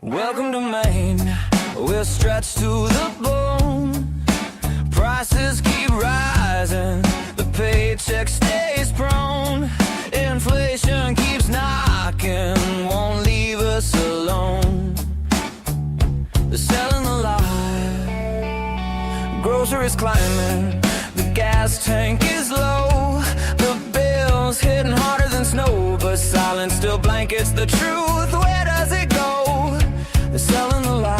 Welcome to Maine, we're stretched to the bone. Prices keep rising, the paycheck stays prone. Inflation keeps knocking, won't leave us alone. They're selling the lie, groceries climbing, the gas tank is low. The bill's hitting harder than snow, but silence still blankets the truth. Where does it go? They're selling the lie.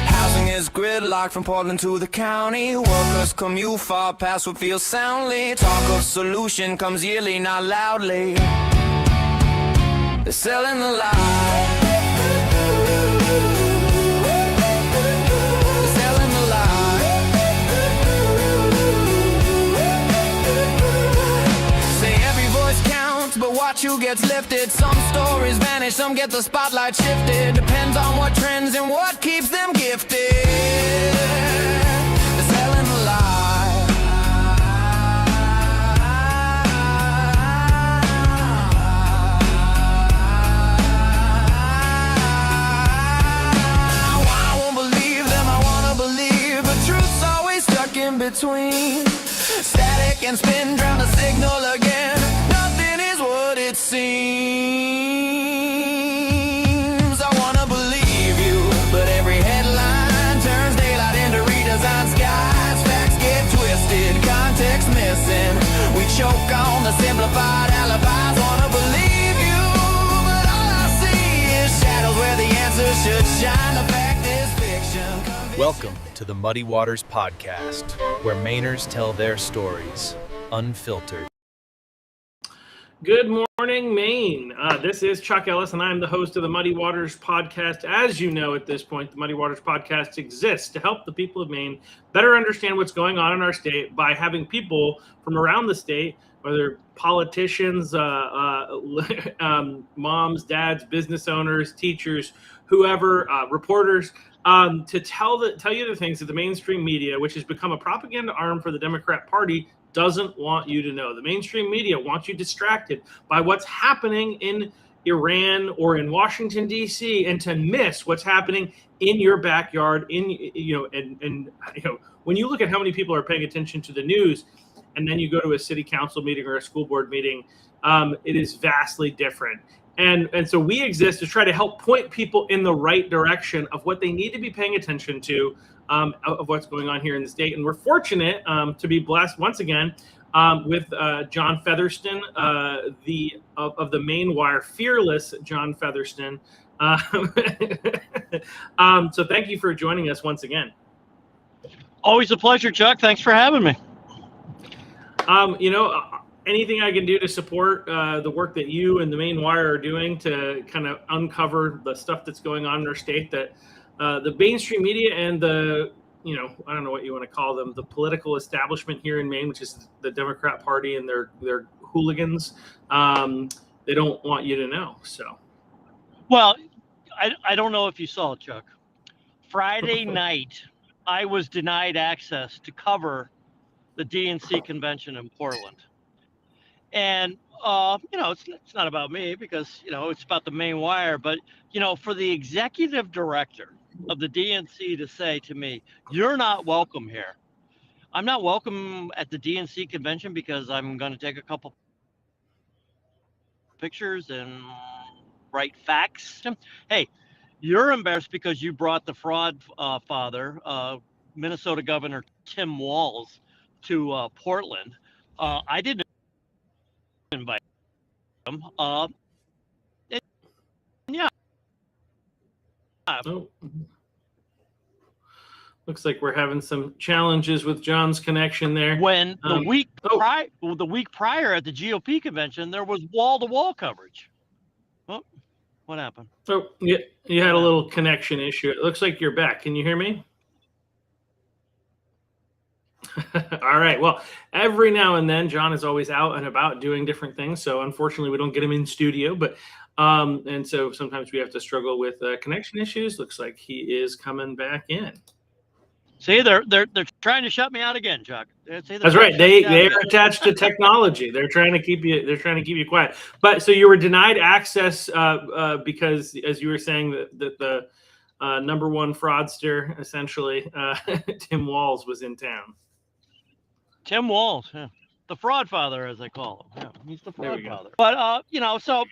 Housing is gridlocked from Portland to the county. Workers commute far past what feels soundly. Talk of solution comes yearly, not loudly. They're selling the lie. They're selling the lie. Say every voice counts, but watch who gets lifted. Some stories vanish, some get the spotlight shifted. Depends on what trends and what keeps them gifted. They're selling the lie. I won't believe them, I wanna believe, but truth's always stuck in between. Static and spin, drown the signal again. Nothing is what it seems. I wanna believe you, but every headline turns daylight into redesigned skies. Facts get twisted, context missing. We choke on the simplified alibis. Wanna believe you, but all I see is shadows where the answers should shine. The fact is fiction. Welcome to the Muddy Waters Podcast, where Mainers tell their stories, unfiltered. Good morning, Maine. This is Chuck Ellis, and I'm the host of the Muddy Waters Podcast. As you know at this point, the Muddy Waters Podcast exists to help the people of Maine better understand what's going on in our state by having people from around the state, whether politicians, moms, dads, business owners, teachers, whoever, reporters, to tell you the things that the mainstream media, which has become a propaganda arm for the Democrat Party, doesn't want you to know. The mainstream media wants you distracted by what's happening in Iran or in Washington, D.C., and to miss what's happening in your backyard. When you look at how many people are paying attention to the news, and then you go to a city council meeting or a school board meeting, it is vastly different. And so we exist to try to help point people in the right direction of what they need to be paying attention to, of what's going on here in the state. And we're fortunate to be blessed once again with Jon Fetherston, of the Maine Wire, fearless Jon Fetherston. So thank you for joining us once again. Always a pleasure, Chuck. Thanks for having me. Anything I can do to support the work that you and the Maine Wire are doing to kind of uncover the stuff that's going on in our state, that the mainstream media and the, I don't know what you want to call them, the political establishment here in Maine, which is the Democrat Party and their hooligans, they don't want you to know. So, well, I don't know if you saw it, Chuck. Friday night, I was denied access to cover the DNC convention in Portland. And, it's not about me because, it's about the Maine Wire. But, for the executive director of the DNC to say to me, "You're not welcome here." I'm not welcome at the DNC convention because I'm going to take a couple pictures and write facts. Hey, you're embarrassed because you brought the fraud father, Minnesota Governor Tim Walz, to Portland. I didn't invite him. Yeah. Oh. Looks like we're having some challenges with John's connection there. When the week prior at the GOP convention, there was wall-to-wall coverage. Oh, what happened? Oh, yeah, you had a little connection issue. It looks like you're back. Can you hear me? All right. Well, every now and then, John is always out and about doing different things. So unfortunately, we don't get him in studio. But and so sometimes we have to struggle with connection issues. Looks like he is coming back in. See, they're trying to shut me out again, Chuck. That's right. They are attached to technology. They're trying to keep you quiet. But so you were denied access because, as you were saying, that the number one fraudster, essentially, Tim Walz, was in town. Tim Walz, yeah. The fraud father, as I call him. Yeah, he's the fraud There we father. But so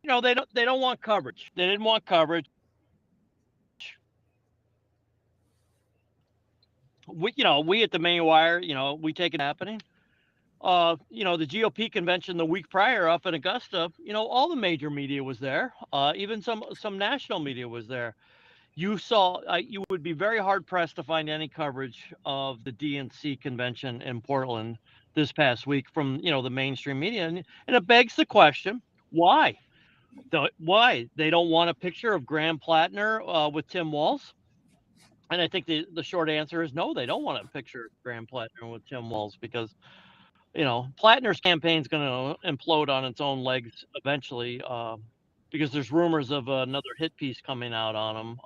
they don't want coverage. They didn't want coverage. We at the Maine Wire, we take it happening. The GOP convention the week prior up in Augusta, all the major media was there. Even some national media was there. You would be very hard pressed to find any coverage of the DNC convention in Portland this past week from, the mainstream media. And it begs the question, why? Why? They don't want a picture of Graham Platner with Tim Walz? And I think the short answer is no, they don't want a picture of Graham Platner with Tim Walz because, Platner's campaign is going to implode on its own legs eventually because there's rumors of another hit piece coming out on him.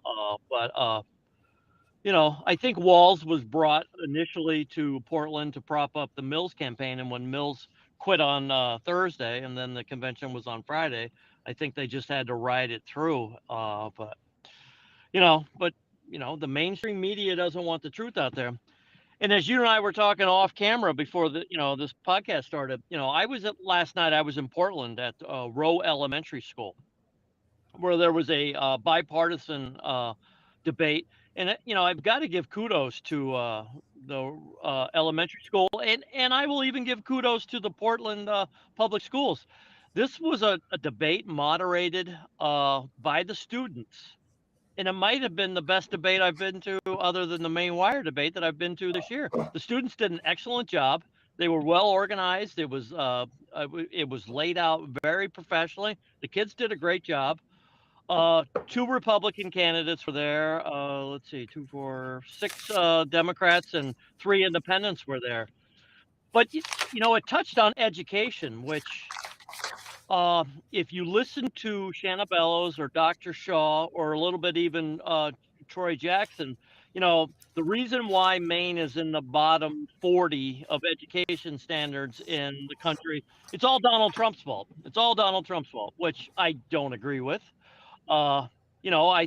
I think Walz was brought initially to Portland to prop up the Mills campaign. And when Mills quit on Thursday and then the convention was on Friday, I think they just had to ride it through. But the mainstream media doesn't want the truth out there. And as you and I were talking off camera before this podcast started, last night I was in Portland at Rowe Elementary School, where there was a bipartisan debate. And, I've got to give kudos to the elementary school, and I will even give kudos to the Portland public schools. This was a debate moderated by the students. And it might have been the best debate I've been to other than the Maine Wire debate that I've been to this year. The students did an excellent job. They were well organized. It was laid out very professionally. The kids did a great job. 2 Republican candidates were there. Let's see, 2, 4, 6 Democrats and 3 independents were there. But, it touched on education, which if you listen to Shanna Bellows or Dr. Shaw or a little bit even Troy Jackson, the reason why Maine is in the bottom 40 of education standards in the country, it's all Donald Trump's fault. It's all Donald Trump's fault, which I don't agree with. I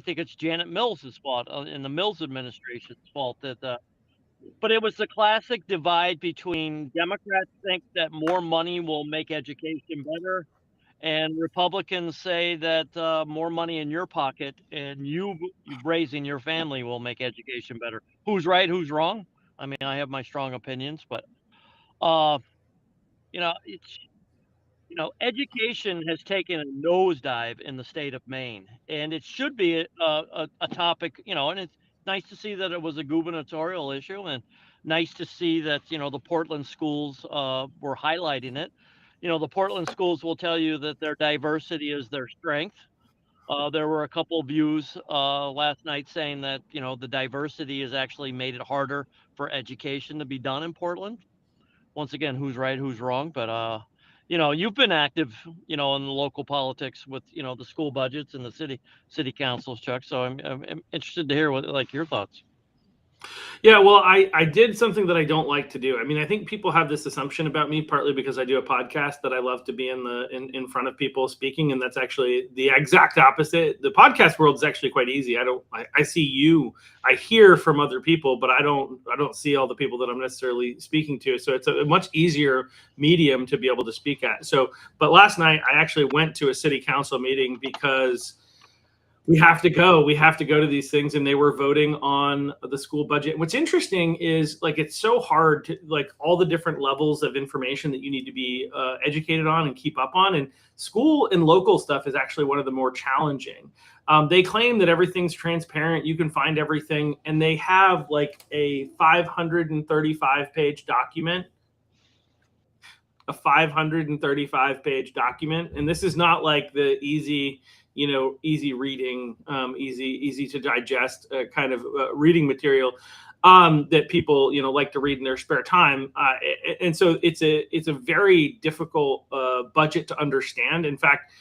think it's Janet Mills' fault and the Mills administration's fault but it was the classic divide between Democrats think that more money will make education better, and Republicans say that more money in your pocket and you raising your family will make education better. Who's right? Who's wrong? I mean, I have my strong opinions, but education has taken a nosedive in the state of Maine, and it should be a topic. And it's nice to see that it was a gubernatorial issue, and nice to see that the Portland schools were highlighting it. The Portland schools will tell you that their diversity is their strength. There were a couple of views last night saying that, the diversity has actually made it harder for education to be done in Portland. Once again, who's right, who's wrong. But, you've been active, in the local politics with, the school budgets and the city councils, Chuck. So I'm interested to hear your thoughts. Yeah, well, I did something that I don't like to do. I mean, I think people have this assumption about me, partly because I do a podcast that I love to be in front of people speaking, and that's actually the exact opposite. The podcast world is actually quite easy. I see you, I hear from other people, but I don't see all the people that I'm necessarily speaking to. So it's a much easier medium to be able to speak at. But last night I actually went to a city council meeting because we have to go to these things, and they were voting on the school budget. What's interesting is it's so hard to all the different levels of information that you need to be educated on and keep up on. And school and local stuff is actually one of the more challenging. They claim that everything's transparent. You can find everything. And they have a 535-page document. A 535-page document. And this is not the easy reading, easy to digest kind of reading material that people, like to read in their spare time. And so it's a very difficult budget to understand. In fact,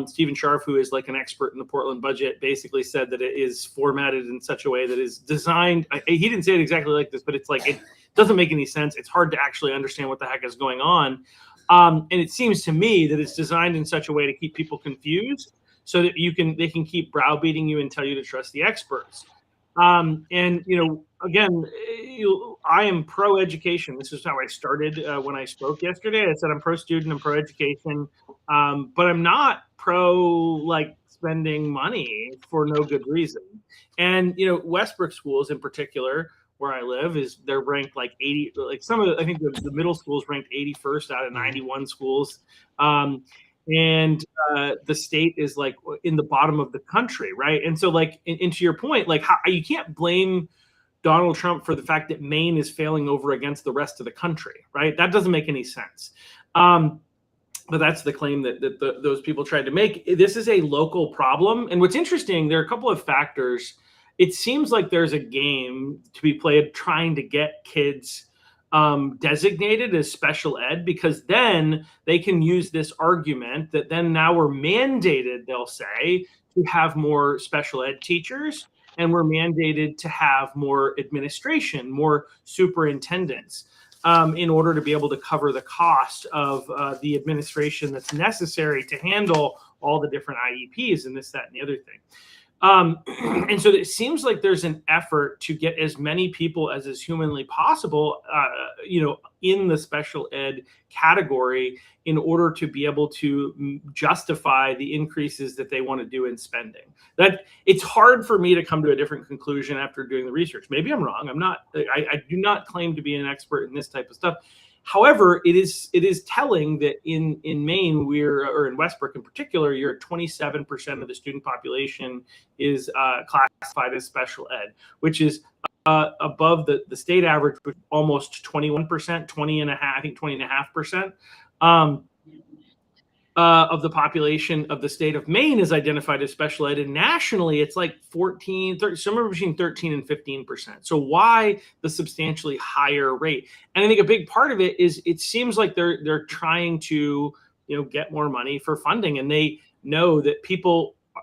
Stephen Scharf, who is like an expert in the Portland budget, basically said that it is formatted in such a way that is designed. He didn't say it exactly like this, but it's like it doesn't make any sense. It's hard to actually understand what the heck is going on. And it seems to me that it's designed in such a way to keep people confused so that they can keep browbeating you and tell you to trust the experts. And, again, I am pro-education. This is how I started when I spoke yesterday. I said I'm pro-student, I'm pro-education, but I'm not pro spending money for no good reason. And Westbrook schools in particular, where I live, they're ranked like 80. Like I think the middle schools ranked 81st out of 91 schools. And the state is like in the bottom of the country, right? And so, and to your point, how you can't blame Donald Trump for the fact that Maine is failing over against the rest of the country, right? That doesn't make any sense. But that's the claim that those people tried to make. This is a local problem, and what's interesting, there are a couple of factors. It seems like there's a game to be played trying to get kids designated as special ed, because then they can use this argument that then now we're mandated, they'll say, to have more special ed teachers, and we're mandated to have more administration, more superintendents, in order to be able to cover the cost of the administration that's necessary to handle all the different IEPs and this, that, and the other thing. And so it seems like there's an effort to get as many people as is humanly possible, in the special ed category in order to be able to justify the increases that they want to do in spending. That it's hard for me to come to a different conclusion after doing the research. Maybe I'm wrong. I do not claim to be an expert in this type of stuff. However, it is telling that in Maine, or in Westbrook in particular, you're at 27% of the student population is classified as special ed, which is above the state average, which is almost 21%, 20.5%. Of the population of the state of Maine is identified as special ed, and nationally it's like 30, somewhere between 13 and 15%. So why the substantially higher rate? And I think a big part of it is it seems like they're trying to get more money for funding, and they know that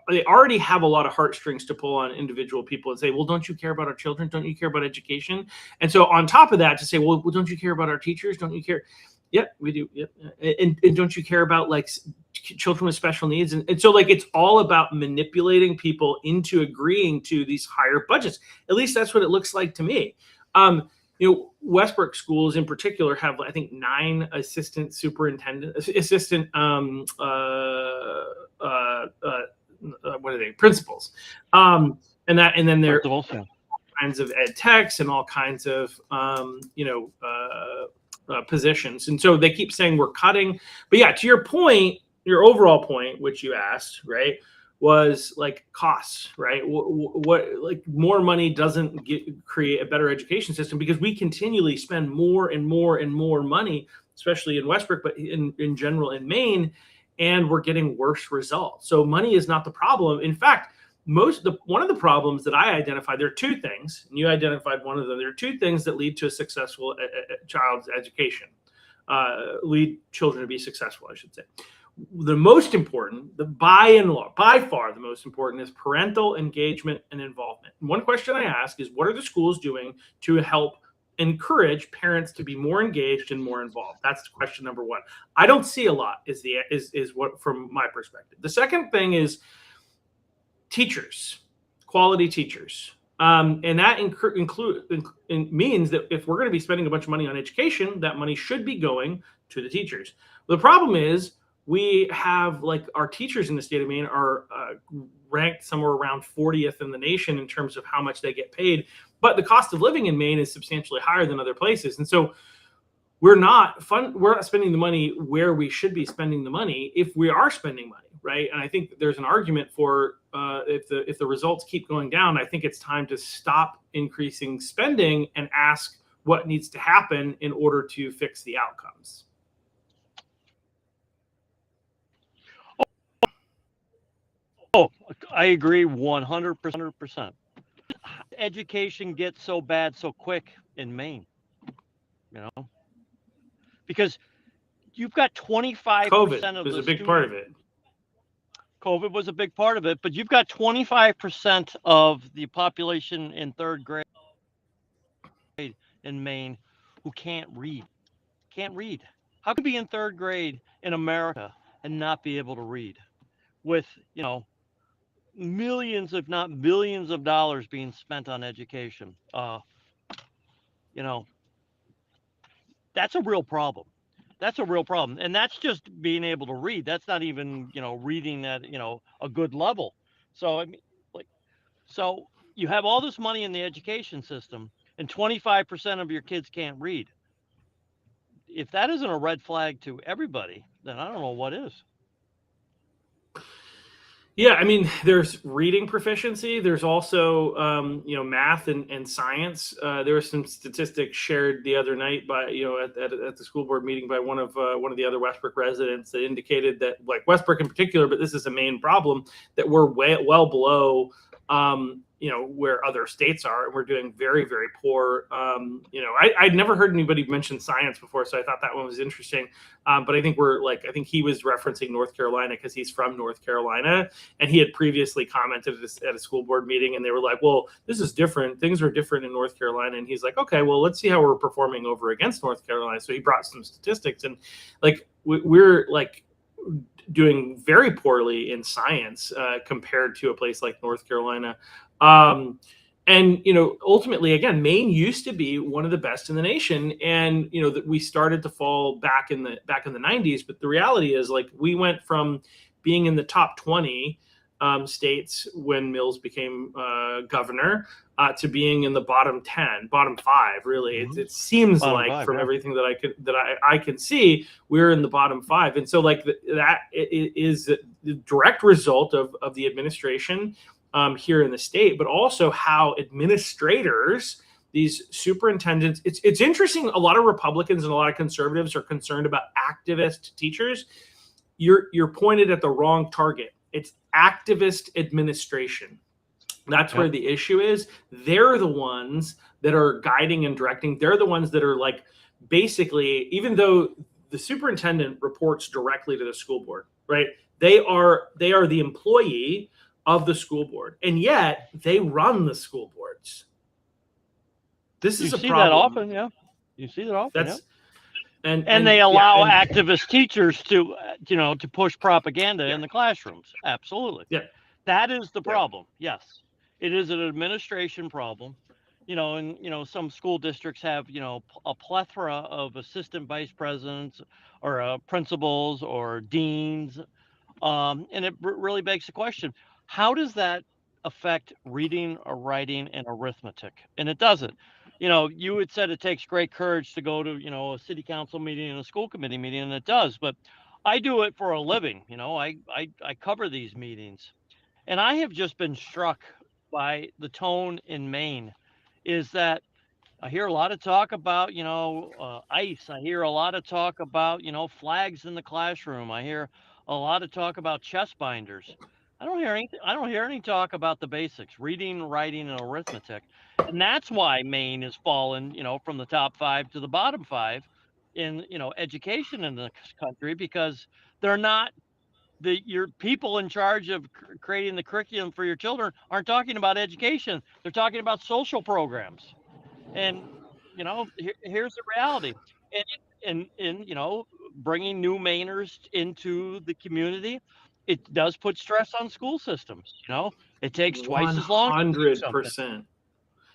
they already have a lot of heartstrings to pull on individual people and say, well, don't you care about our children? Don't you care about education? And so on top of that, to say, well, don't you care about our teachers? Don't you care? Yep, we do. Yep. And don't you care about children with special needs? And so it's all about manipulating people into agreeing to these higher budgets. At least that's what it looks like to me. Westbrook schools in particular have, I think, 9 assistant what are they? Principals. And then there are all kinds of ed techs and all kinds of positions. And so they keep saying we're cutting. But yeah, to your point, your overall point, which you asked, right, was costs, right? What more money doesn't create a better education system, because we continually spend more and more and more money, especially in Westbrook, but in general in Maine, and we're getting worse results. So money is not the problem. In fact, one of the problems that I identified, there are 2 things, and you identified one of them. There are 2 things that lead to a successful child's education, lead children to be successful, I should say. The most important, by far the most important, is parental engagement and involvement. And one question I ask is, what are the schools doing to help encourage parents to be more engaged and more involved? That's question number 1. I don't see a lot is what, from my perspective. The second thing is teachers, quality teachers. And that means that if we're going to be spending a bunch of money on education, that money should be going to the teachers. The problem is we have our teachers in the state of Maine are ranked somewhere around 40th in the nation in terms of how much they get paid. But the cost of living in Maine is substantially higher than other places. And so we're not spending the money where we should be spending the money if we are spending money, right? And I think there's an argument for if the results keep going down, I think it's time to stop increasing spending and ask what needs to happen in order to fix the outcomes. Oh, I agree 100%. Education gets so bad so quick in Maine, because you've got 25% COVID of was the a big part of it. COVID was a big part of it, but you've got 25% of the population in third grade in Maine who can't read. Can't read. How could you be in third grade in America and not be able to read? With, millions, if not billions of dollars being spent on education. You know, that's a real problem. That's a real problem. And that's just being able to read. That's not even, reading at, a good level. So, I mean, so you have all this money in the education system and 25% of your kids can't read. If that isn't a red flag to everybody, then I don't know what is. Yeah, I mean, there's reading proficiency. There's also, math and science. There were some statistics shared the other night by, at the school board meeting by one of the other Westbrook residents that indicated that, like Westbrook in particular, but this is a main problem, that we're well below, where other states are, and we're doing very, very poor. I'd never heard anybody mention science before, so I thought that one was interesting. But I think I think he was referencing North Carolina because he's from North Carolina, and he had previously commented at a school board meeting, and they were like, well, this is different. Things are different in North Carolina. And he's like, okay, well, let's see how we're performing over against North Carolina. So he brought some statistics, and we're doing very poorly in science compared to a place like North Carolina. And ultimately, again, Maine used to be one of the best in the nation, and that we started to fall back in the 90s. But the reality is, we went from being in the top 20 states when Mills became governor to being in the bottom 5. Really, it seems Bottom like 5, from yeah. everything that I can see, we're in the bottom 5, and so that is the direct result of the administration here in the state, but also how administrators, these superintendents, it's interesting. A lot of Republicans and a lot of conservatives are concerned about activist teachers. You're pointed at the wrong target. It's activist administration. That's where the issue is. They're the ones that are guiding and directing. They're the ones that are basically, even though the superintendent reports directly to the school board, right? They are the employee of the school board, and yet they run the school boards. This is a problem. You see that often, yeah. You see that often. That's and they allow activist teachers to push propaganda in the classrooms. Absolutely. Yeah. That is the problem. Yes. It is an administration problem. And some school districts have, a plethora of assistant vice presidents or principals or deans. And it really begs the question, how does that affect reading or writing and arithmetic? And it doesn't. You had said it takes great courage to go to, a city council meeting and a school committee meeting, and it does. But I do it for a living. I cover these meetings. And I have just been struck by the tone in Maine, is that I hear a lot of talk about, ICE. I hear a lot of talk about, flags in the classroom. I hear a lot of talk about chest binders. I don't hear any talk about the basics, reading, writing, and arithmetic. And that's why Maine has fallen, from the top 5 to the bottom 5 in, education in the country, because they're not your people in charge of creating the curriculum for your children aren't talking about education. They're talking about social programs. And, here's the reality. And bringing new Mainers into the community, it does put stress on school systems. It takes twice as long. 100%.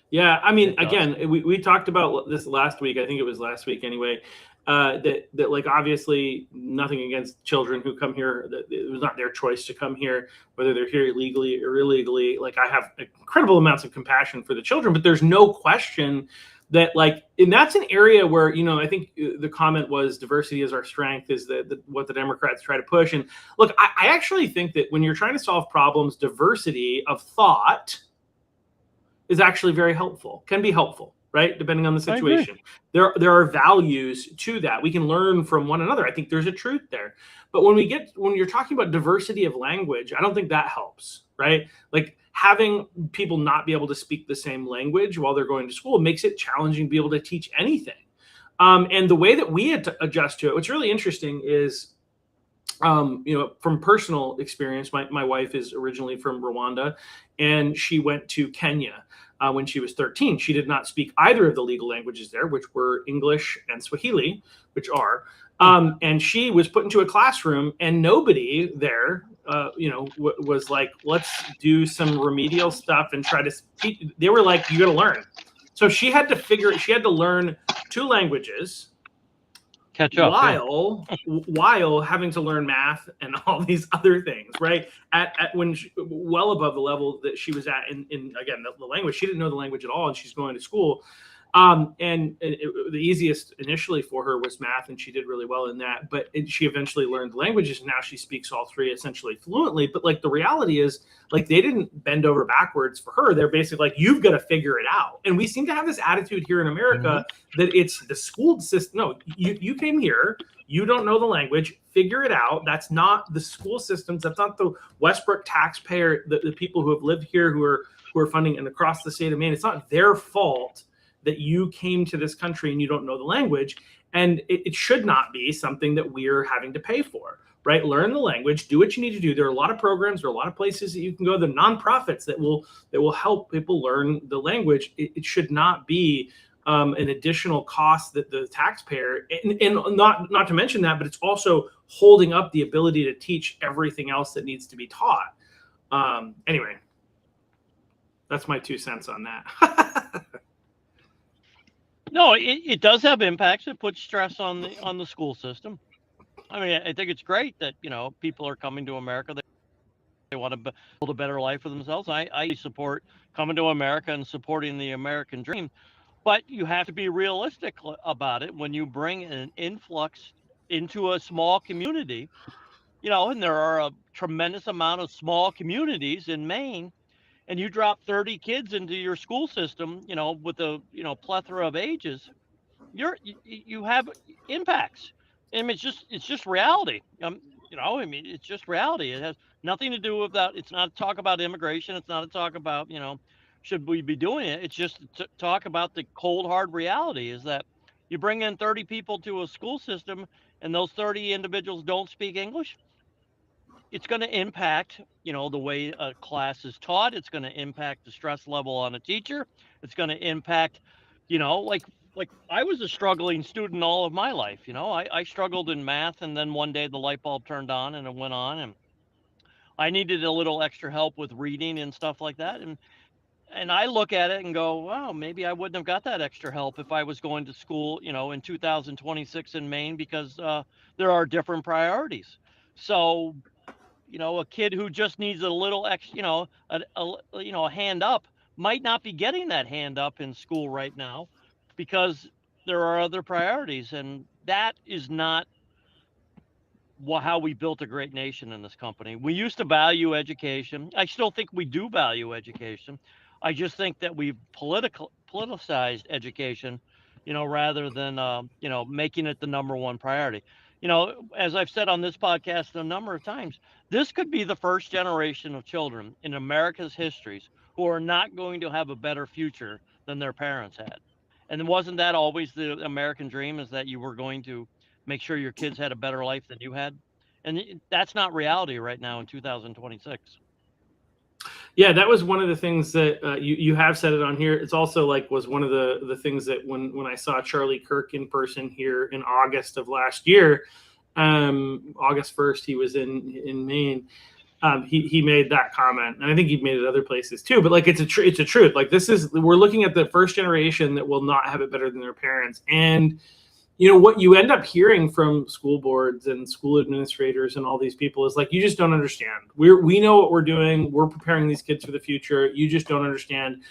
Yeah, I mean, again, we talked about this last week. I think it was last week anyway. That obviously nothing against children who come here. That it was not their choice to come here, whether they're here legally or illegally. I have incredible amounts of compassion for the children, but there's no question that and that's an area where, I think the comment was diversity is our strength, is what the Democrats try to push. And look, I actually think that when you're trying to solve problems, diversity of thought is actually very helpful, can be helpful, right? Depending on the situation. There are values to that. We can learn from one another. I think there's a truth there. But when you're talking about diversity of language, I don't think that helps, right? Having people not be able to speak the same language while they're going to school makes it challenging to be able to teach anything. And the way that we had to adjust to it, what's really interesting is from personal experience, my wife is originally from Rwanda, and she went to Kenya when she was 13. She did not speak either of the legal languages there, which were English and Swahili, which are. And she was put into a classroom, and nobody there, was like, let's do some remedial stuff and try to teach. They were like, you got to learn. So she had to learn 2 languages. Catch up While having to learn math and all these other things, right? Well above the level that she was at in again the language. She didn't know the language at all, and she's going to school. The easiest initially for her was math, and she did really well in that. But she eventually learned the languages, and now she speaks all 3 essentially fluently. But like the reality is, like they didn't bend over backwards for her. They're basically like, you've got to figure it out. And we seem to have this attitude here in America that it's the school system. No, you came here, you don't know the language, figure it out. That's not the school systems. That's not the Westbrook taxpayer, the people who have lived here, who are funding and across the state of Maine. It's not their fault that you came to this country and you don't know the language. And it should not be something that we're having to pay for, right? Learn the language, do what you need to do. There are a lot of programs, there are a lot of places that you can go, the nonprofits that will help people learn the language. It should not be an additional cost that the taxpayer, and not to mention that, but it's also holding up the ability to teach everything else that needs to be taught. Anyway, that's my 2 cents on that. No, it does have impacts. It puts stress on the school system. I mean, I think it's great that people are coming to America. They want to build a better life for themselves. I support coming to America and supporting the American dream, but you have to be realistic about it when you bring an influx into a small community. And there are a tremendous amount of small communities in Maine. And you drop 30 kids into your school system, with a plethora of ages, you have impacts. I mean, it's just reality. It's just reality. It has nothing to do with that. It's not a talk about immigration. It's not a talk about should we be doing it. It's just to talk about the cold hard reality is that you bring in 30 people to a school system, and those 30 individuals don't speak English. It's going to impact, the way a class is taught. It's going to impact the stress level on a teacher. It's going to impact, like I was a struggling student all of my life. I struggled in math, and then one day the light bulb turned on and it went on, and I needed a little extra help with reading and stuff like that. And I look at it and go, wow, maybe I wouldn't have got that extra help if I was going to school, in 2026 in Maine, because there are different priorities. So, a kid who just needs a little extra, a hand up might not be getting that hand up in school right now because there are other priorities. And that is not how we built a great nation in this company. We used to value education. I still think we do value education. I just think that we've politicized education, rather than, making it the number one priority. As I've said on this podcast a number of times, this could be the first generation of children in America's histories who are not going to have a better future than their parents had. And wasn't that always the American dream, is that you were going to make sure your kids had a better life than you had? And that's not reality right now in 2026. Yeah, that was one of the things that you have said it on here. It's also was one of the things that when I saw Charlie Kirk in person here in August of last year, August 1st, he was in Maine. He made that comment, and I think he made it other places too. But it's a truth. We're looking at the first generation that will not have it better than their parents. And what you end up hearing from school boards and school administrators and all these people is you just don't understand. We know what we're doing. We're preparing these kids for the future. You just don't understand.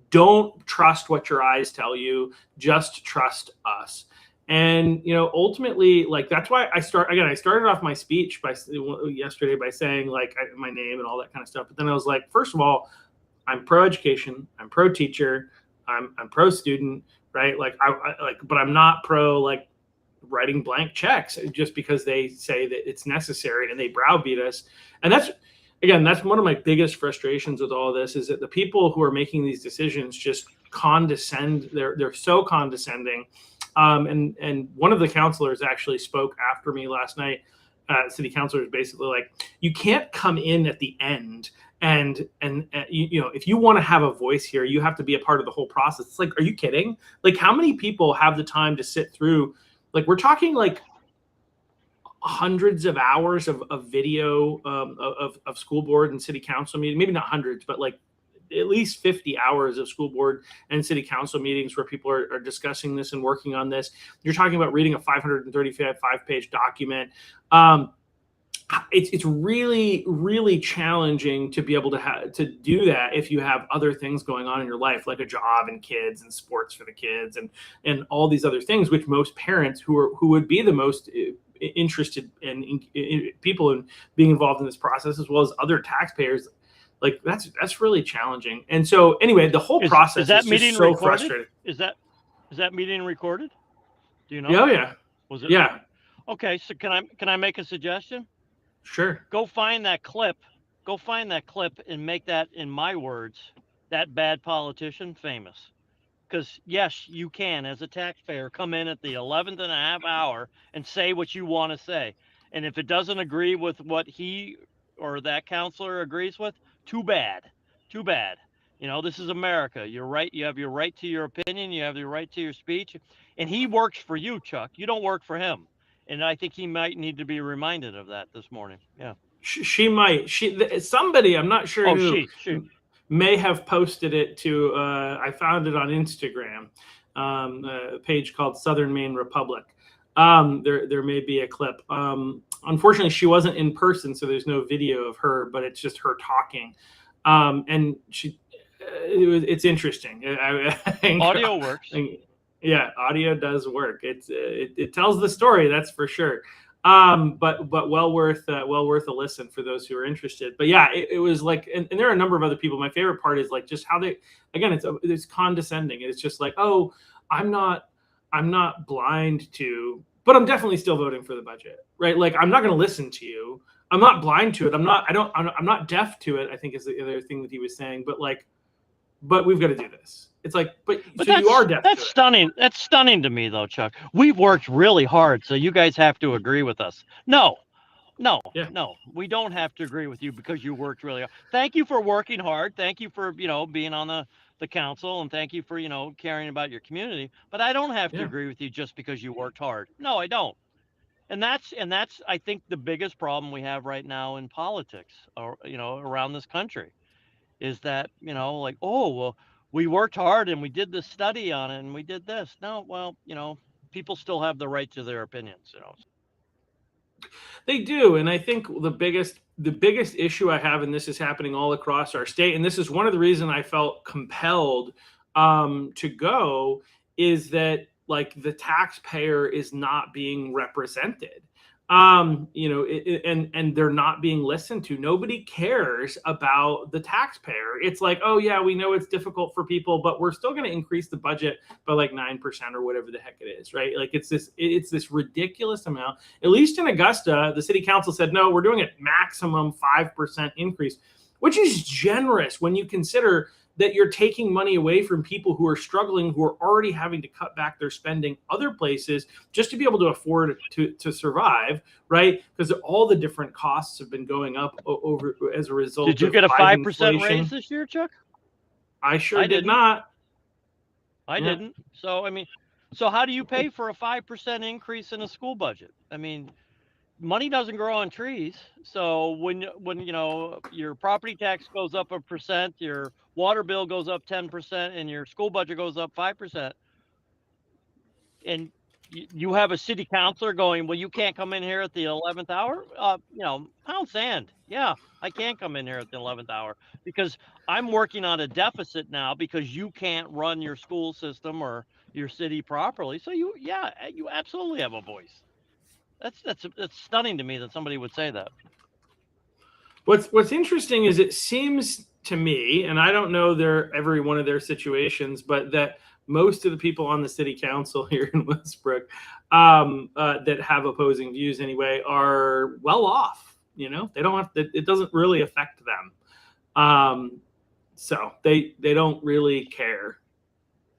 Don't trust what your eyes tell you. Just trust us. And, ultimately, that's why I started off my speech yesterday by saying my name and all that kind of stuff. But then I was like, first of all, I'm pro education. I'm pro teacher. I'm pro student. Right. But I'm not pro writing blank checks just because they say that it's necessary and they browbeat us. And that's one of my biggest frustrations with all this, is that the people who are making these decisions just condescend. They're so condescending. And one of the counselors actually spoke after me last night, city councilor is basically like, you can't come in at the end and you know, if you want to have a voice here, you have to be a part of the whole process. It's like, are you kidding? Like, how many people have the time to sit through? Like, we're talking like hundreds of hours of video of school board and city council meeting, maybe not hundreds, but like at least 50 hours of school board and city council meetings where people are discussing this and working on this. You're talking about reading a 535-page document. It's really, really challenging to be able to do that if you have other things going on in your life, like a job and kids and sports for the kids and all these other things, which most parents who would be the most interested in people in being involved in this process, as well as other taxpayers, like that's really challenging. And so anyway, the whole process is just so frustrating. Is that meeting recorded? Do you know? Oh yeah. Was it? Yeah. Okay, so can I make a suggestion? Sure. Go find that clip and make that, in my words, that bad politician famous. Because yes, you can, as a taxpayer, come in at the 11th and a half hour and say what you want to say. And if it doesn't agree with what he or that counselor agrees with, too bad. Too bad. You know, this is America. You're right. You have your right to your opinion. You have your right to your speech. And he works for you, Chuck. You don't work for him. And I think he might need to be reminded of that this morning. Yeah. She might. Somebody, I'm not sure who, she may have posted it to, I found it on Instagram, a page called Southern Maine Republic. There may be a clip. Unfortunately, she wasn't in person, so there's no video of her, but it's just her talking. And it's interesting. Audio works. Yeah, audio does work. It tells the story, that's for sure. But well worth a listen for those who are interested. But yeah, it was like, and there are a number of other people. My favorite part is like just how it's condescending. It's just like, oh, I'm not blind to, but I'm definitely still voting for the budget, right? Like, I'm not going to listen to you. I'm not blind to it. I'm not deaf to it, I think is the other thing that he was saying. But we've got to do this. It's like, but so you are deaf. That's stunning. That's stunning to me, though, Chuck. We've worked really hard, so you guys have to agree with us. No, we don't have to agree with you because you worked really hard. Thank you for working hard. Thank you for being on the council, and thank you for caring about your community. But I don't have to agree with you just because you worked hard. No, I don't. And that's I think the biggest problem we have right now in politics, or around this country, is that like, oh well, we worked hard and we did this study on it and we did this. No, well, people still have the right to their opinions. They do, and I think the biggest issue I have, and this is happening all across our state, and this is one of the reasons I felt compelled to go, is that like the taxpayer is not being represented. And they're not being listened to. Nobody cares about the taxpayer. It's like, oh yeah, we know it's difficult for people, but we're still going to increase the budget by like 9% or whatever the heck it is, right? Like it's this ridiculous amount. At least in Augusta, the city council said, no, we're doing a maximum 5% increase, which is generous when you consider that you're taking money away from people who are struggling, who are already having to cut back their spending other places just to be able to afford to survive, right? Because all the different costs have been going up over as a result. Did you get a 5% raise this year, Chuck? I did not. I didn't. So so how do you pay for a 5% increase in a school budget? I mean, money doesn't grow on trees. So when your property tax goes up 1%, your water bill goes up 10%, and your school budget goes up 5%, and you have a city councilor going, well, you can't come in here at the 11th hour. Pound sand. Yeah, I can't come in here at the 11th hour because I'm working on a deficit now because you can't run your school system or your city properly. So you absolutely have a voice. That's stunning to me that somebody would say that. What's interesting is it seems to me, and I don't know every one of their situations, but that most of the people on the city council here in Westbrook that have opposing views anyway are well off. They don't have to, it doesn't really affect them. So they don't really care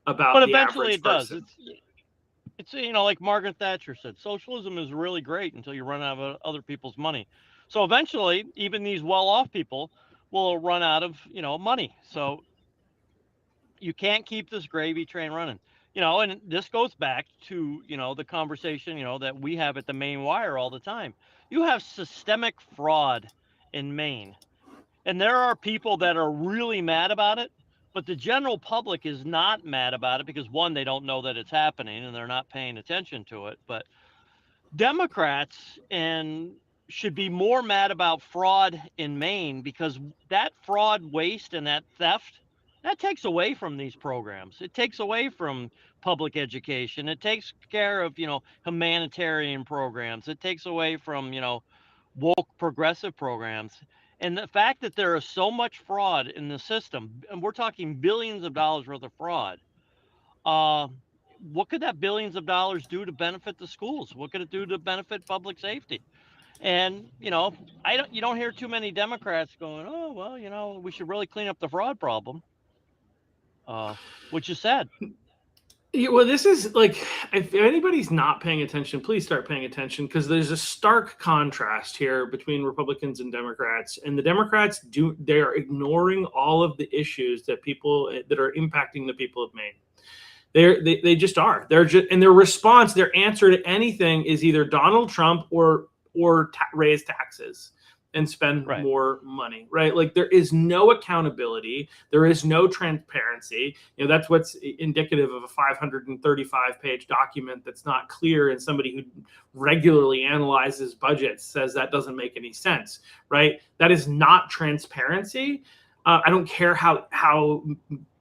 about. But eventually it does. It's, like Margaret Thatcher said, socialism is really great until you run out of other people's money. So eventually, even these well-off people will run out of, money. So you can't keep this gravy train running. And this goes back to, the conversation, that we have at the Maine Wire all the time. You have systemic fraud in Maine. And there are people that are really mad about it, but the general public is not mad about it because, one, they don't know that it's happening and they're not paying attention to it. But Democrats and should be more mad about fraud in Maine, because that fraud, waste, and that theft, that takes away from these programs. It takes away from public education. It takes care of, humanitarian programs. It takes away from, woke progressive programs. And the fact that there is so much fraud in the system, and we're talking billions of dollars worth of fraud, uh, what could that billions of dollars do to benefit the schools? What could it do to benefit public safety? And you don't hear too many Democrats going, oh well, we should really clean up the fraud problem, which is sad. Yeah, well, this is like, if anybody's not paying attention, please start paying attention, because there's a stark contrast here between Republicans and Democrats. And the Democrats they're ignoring all of the issues that are impacting the people of Maine. They just are. They're just, and their response, their answer to anything is either Donald Trump or raise taxes and spend more money, right? Like, there is no accountability. There is no transparency. That's what's indicative of a 535-page document that's not clear, and somebody who regularly analyzes budgets says that doesn't make any sense, right? That is not transparency. I don't care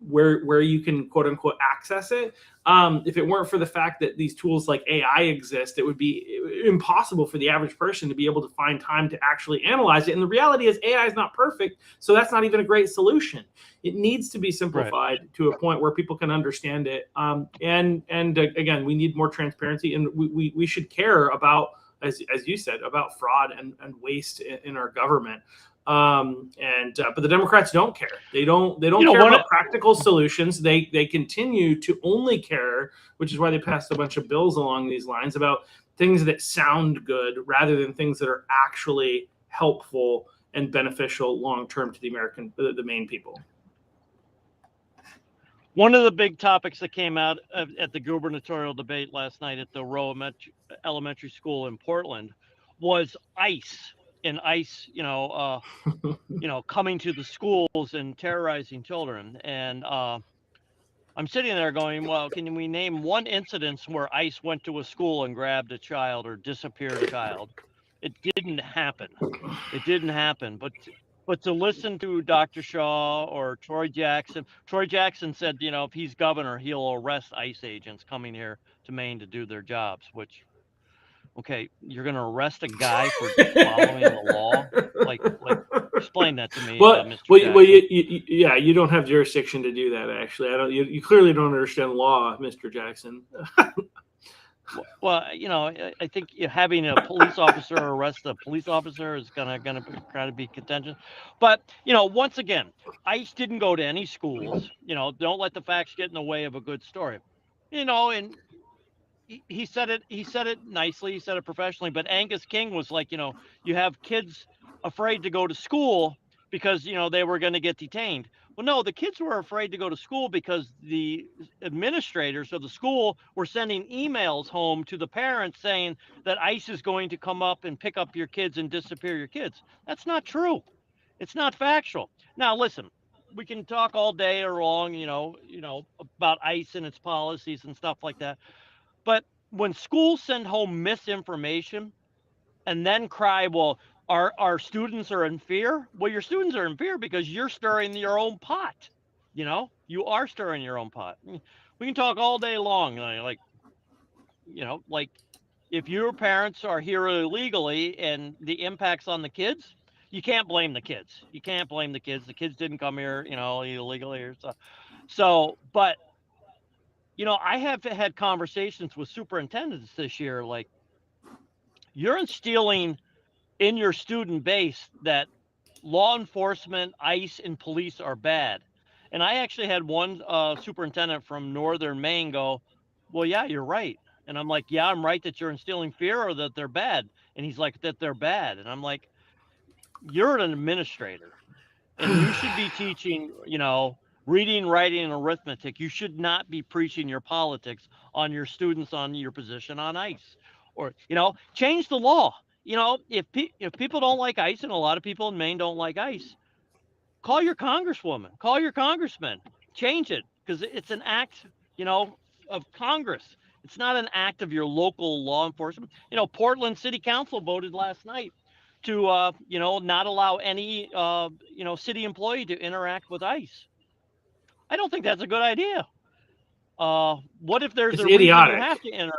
where you can, quote unquote, access it. If it weren't for the fact that these tools like AI exist, it would be impossible for the average person to be able to find time to actually analyze it. And the reality is AI is not perfect, so that's not even a great solution. It needs to be simplified to a point where people can understand it. And again, we need more transparency, and we should care about, as you said, about fraud and waste in our government. But the Democrats don't care. They don't care about practical solutions. They continue to only care, which is why they passed a bunch of bills along these lines, about things that sound good rather than things that are actually helpful and beneficial long term to the Maine people. One of the big topics that came out at the gubernatorial debate last night at the Rowe Elementary School in Portland was ICE. And ICE, coming to the schools and terrorizing children. And I'm sitting there going, well, can we name one incidence where ICE went to a school and grabbed a child or disappeared a child? It didn't happen. It didn't happen. But to listen to Dr. Shaw or Troy Jackson said, if he's governor, he'll arrest ICE agents coming here to Maine to do their jobs, which, okay, you're going to arrest a guy for following the law? Like, explain that to me, Mr. You don't have jurisdiction to do that. Actually, you clearly don't understand law, Mr. Jackson. Well, I think having a police officer arrest a police officer is gonna kind of be contentious. But once again, ICE didn't go to any schools. Don't let the facts get in the way of a good story. And he said it nicely, he said it professionally, but Angus King was like, you have kids afraid to go to school because they were going to get detained. Well, no, the kids were afraid to go to school because the administrators of the school were sending emails home to the parents saying that ICE is going to come up and pick up your kids and disappear your kids. That's not true. It's not factual. Now listen, we can talk all day or long, about ICE and its policies and stuff like that. But when schools send home misinformation and then cry, well, our students are in fear. Well, your students are in fear because you're stirring your own pot. You are stirring your own pot. We can talk all day long. Like if your parents are here illegally and the impacts on the kids, you can't blame the kids. You can't blame the kids. The kids didn't come here, illegally or stuff. So, but I have had conversations with superintendents this year, like, you're instilling in your student base that law enforcement, ICE, and police are bad. And I actually had one superintendent from northern Maine go, well, yeah, you're right. And I'm like, yeah, I'm right that you're instilling fear or that they're bad. And he's like, that they're bad. And I'm like, you're an administrator and you should be teaching, reading, writing, and arithmetic. You should not be preaching your politics on your students on your position on ICE, or, change the law. If people don't like ICE, and a lot of people in Maine don't like ICE, call your congresswoman, call your congressman, change it, because it's an act, of Congress. It's not an act of your local law enforcement. Portland City Council voted last night to, not allow any, city employee to interact with ICE. I don't think that's a good idea. What if there's It's a reason idiotic. you have to interact?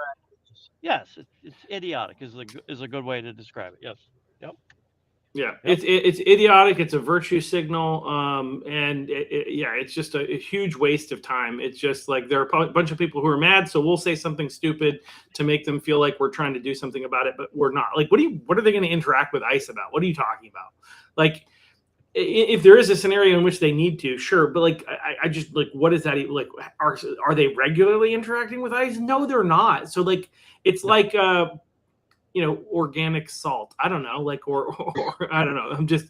Yes, it's idiotic is a good way to describe it. Yes. Yep. Yeah, it's idiotic. It's a virtue signal, and it's just a huge waste of time. It's just like there are a bunch of people who are mad, so we'll say something stupid to make them feel like we're trying to do something about it, but we're not. Like, what are they going to interact with ICE about? What are you talking about? Like, if there is a scenario in which they need to, sure, but like, I just like, what is that? Like, are they regularly interacting with ICE? No, they're not. So like, it's like organic salt. I don't know, like, or I don't know. I'm just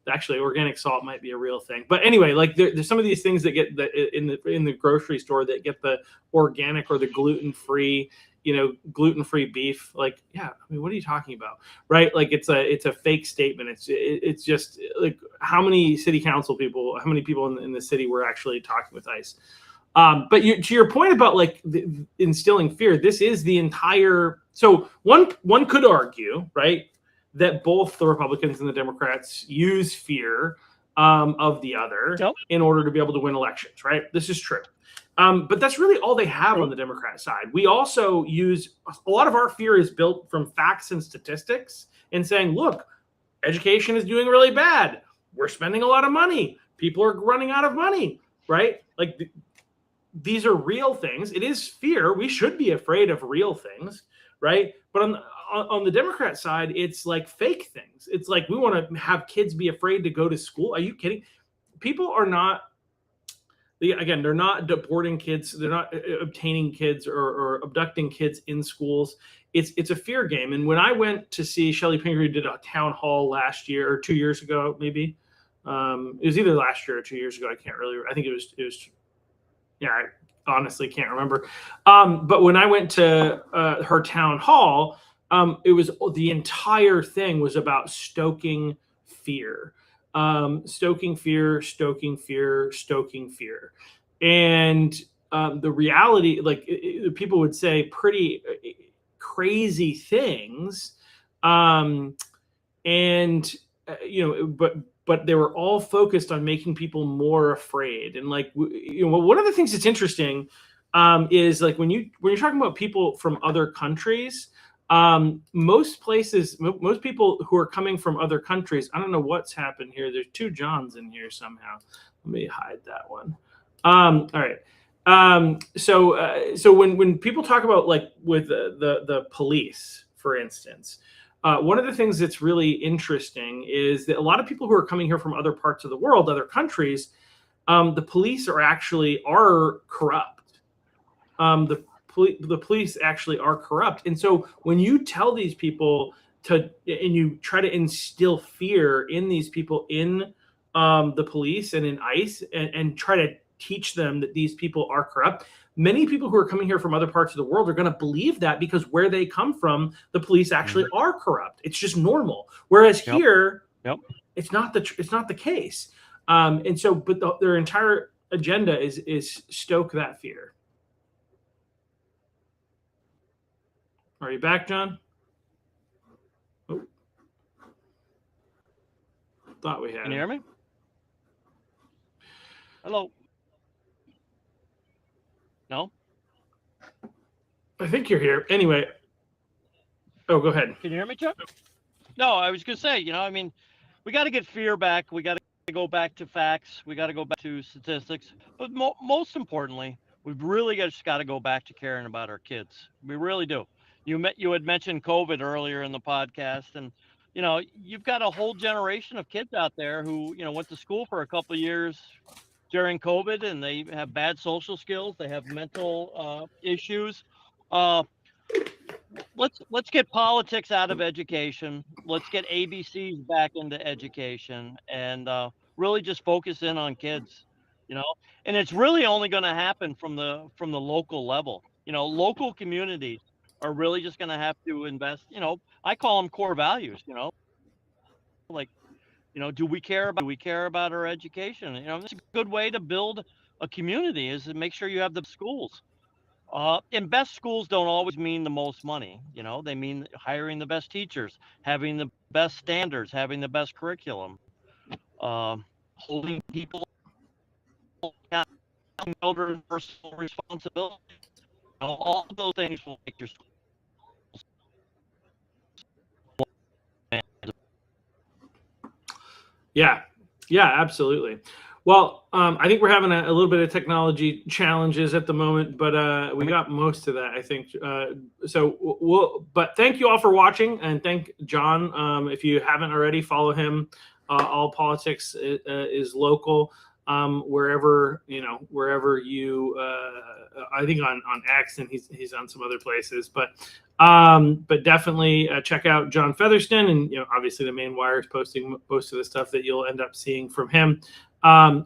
actually organic salt might be a real thing. But anyway, like there's some of these things that get in the grocery store that get the organic or the gluten-free beef. Like, yeah, I mean, what are you talking about? Right? Like it's a fake statement. It's just like how many people in the city were actually talking with ICE. But to your point about like instilling fear, this is the entire. So one could argue, right, that both the Republicans and the Democrats use fear of the other in order to be able to win elections, right? This is true. But that's really all they have on the Democrat side. We also use a lot of our fear is built from facts and statistics and saying, look, education is doing really bad. We're spending a lot of money. People are running out of money, right? Like these are real things. It is fear. We should be afraid of real things, right? But on the Democrat side, it's like fake things. It's like we want to have kids be afraid to go to school. Are you kidding? People are not. Again, they're not deporting kids. They're not obtaining kids or abducting kids in schools. It's a fear game. And when I went to see Shelley Pingree did a town hall last year or 2 years ago, maybe it was either last year or 2 years ago. I can't really. I think it was. Yeah, I honestly can't remember. But when I went to her town hall, it was the entire thing was about stoking fear. Stoking fear. And the reality, like people would say pretty crazy things. But they were all focused on making people more afraid. And like, one of the things that's interesting is like when you're talking about people from other countries, most people who are coming from other countries, I don't know what's happened here. There's two Johns in here somehow. Let me hide that one. All right. So when people talk about like with the police, for instance, one of the things that's really interesting is that a lot of people who are coming here from other parts of the world, other countries, the police are corrupt. The police actually are corrupt. And so when you tell these people and you try to instill fear in these people in the police and in ICE and try to teach them that these people are corrupt, many people who are coming here from other parts of the world are going to believe that because where they come from, the police actually are corrupt. It's just normal. Whereas here, it's not the case. And so, but their entire agenda is stoke that fear. Are you back, John? Oh. Thought we had. Can you hear me? Hello. No? I think you're here. Anyway. Oh, go ahead. Can you hear me, Chuck? No, I was going to say, we got to get fear back. We got to go back to facts. We got to go back to statistics. But most importantly, we've really just got to go back to caring about our kids. We really do. You had mentioned COVID earlier in the podcast, and you've got a whole generation of kids out there who went to school for a couple of years during COVID, and they have bad social skills. They have mental issues. let's get politics out of education. Let's get ABCs back into education, and really just focus in on kids. You know, and it's really only going to happen from the local level. You know, local communities are really just going to have to invest. You know, I call them core values. You know, like, you know, do we care about our education? You know, it's a good way to build a community is to make sure you have the schools. And best schools don't always mean the most money. You know, they mean hiring the best teachers, having the best standards, having the best curriculum, holding people accountable, children personal responsibility. You know, all of those things will make your school. Yeah, absolutely. Well, I think we're having a little bit of technology challenges at the moment, but we got most of that, I think. But thank you all for watching, and thank Jon. If you haven't already, follow him. All Politics is local. Wherever you, I think on X, and he's on some other places, but definitely check out Jon Fetherston, and obviously the Maine Wire is posting most of the stuff that you'll end up seeing from him. I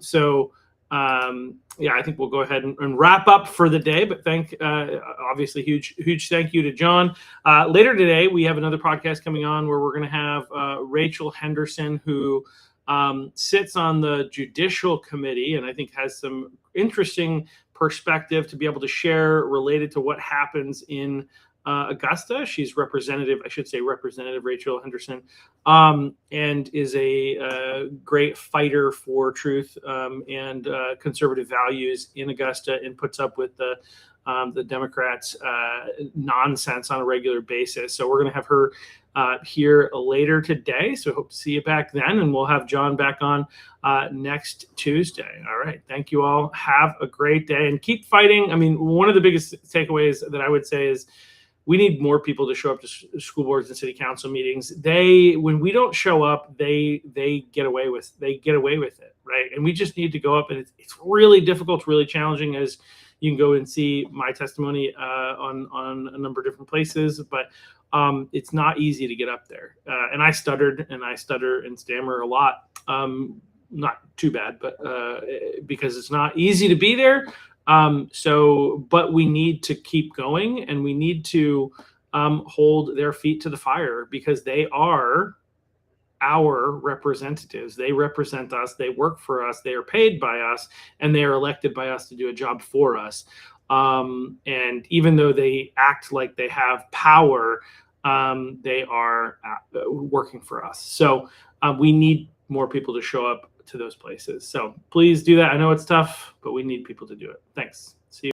think we'll go ahead and wrap up for the day, but obviously huge thank you to Jon. Later today, we have another podcast coming on where we're going to have Rachel Henderson, who sits on the Judicial Committee, and I think has some interesting perspective to be able to share related to what happens in Augusta. She's Representative Rachel Henderson, and is a great fighter for truth and conservative values in Augusta, and puts up with the Democrats' nonsense on a regular basis. So we're going to have her here later today. So hope to see you back then, and we'll have Jon back on next Tuesday. All right. Thank you all. Have a great day and keep fighting. I mean, one of the biggest takeaways that I would say is we need more people to show up to school boards and city council meetings. When we don't show up, they get away with it, right? And we just need to go up, and it's really difficult, really challenging, as you can go and see my testimony on a number of different places, but it's not easy to get up there. And I stutter and stammer a lot. Not too bad, but because it's not easy to be there. But we need to keep going, and we need to hold their feet to the fire, because they are our representatives. They represent us. They work for us. They are paid by us, and they are elected by us to do a job for us. And even though they act like they have power, they are working for us. So we need more people to show up to those places. So please do that. I know it's tough, but we need people to do it. Thanks.